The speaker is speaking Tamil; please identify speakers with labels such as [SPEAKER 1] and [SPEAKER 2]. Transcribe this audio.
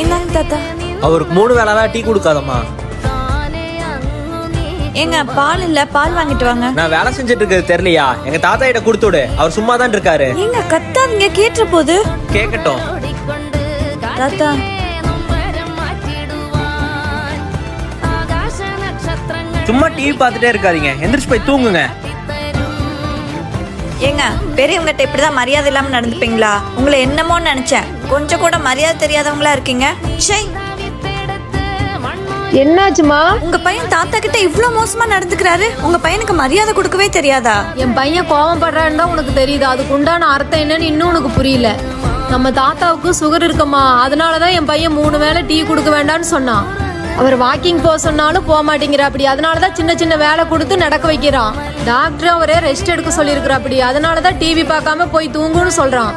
[SPEAKER 1] இந்தாங்க தாத்தா.
[SPEAKER 2] அவருக்கு 3 வேளைலாம் டீ கொடுக்காதம்மா.
[SPEAKER 1] ஏங்க பால் இல்ல, பால் வாங்கிட்டு வாங்க.
[SPEAKER 2] நான் வேலை செஞ்சுட்டு இருக்கிறது தெரியலையா? எங்க தாத்தா கிட்ட கொடுத்து விடு, அவர் சும்மா தான் இருக்காரு.
[SPEAKER 1] ஏங்க கத்தாதீங்க, கேட்ட போது.
[SPEAKER 2] கேட்கட்டும்.
[SPEAKER 1] தாத்தா
[SPEAKER 2] சும்மா டிவி பார்த்துட்டே இருக்காதீங்க, எந்திரிச்சு போய் தூங்குங்க.
[SPEAKER 1] ஏங்க பெரியவங்ககிட்ட இப்படிதான் மரியாதை இல்லாம நடந்துப்பீங்களா? உங்களை என்னமோன்னு நினைச்சேன், கொஞ்சம் கூட மரியாதை தெரியாதவங்களா இருக்கீங்க. ச்சே,
[SPEAKER 3] என்னாச்சுமா?
[SPEAKER 1] உங்க பையன் தாத்தா கிட்ட இவ்ளோ மோசமா நடந்துக்கிறாரு. உங்க பையனுக்கு மரியாதை கொடுக்கவே தெரியாதா?
[SPEAKER 3] என் பையன் கோவம் படுறான்னு தான் உனக்கு தெரியுது, அதுக்கு உண்டான அர்த்தம் என்னன்னு இன்னும் உனக்கு புரியல. நம்ம தாத்தாவுக்கு சுகர் இருக்கம்மா, அதனாலதான் என் பையன் 3 வேளை டீ கொடுக்க வேண்டாம்னு சொன்னான். அவர் வாக்கிங் போக சொன்னாலும் போக மாட்டேங்கிறா, அப்படி அதனாலதான் சின்ன சின்ன வேலை கொடுத்து நடக்க வைக்கிறான். டாக்டர் அவரே ரெஸ்ட் எடுக்க சொல்லியிருக்கிறா, அப்படி அதனாலதான் டிவி பார்க்காம போய் தூங்குன்னு சொல்றான்.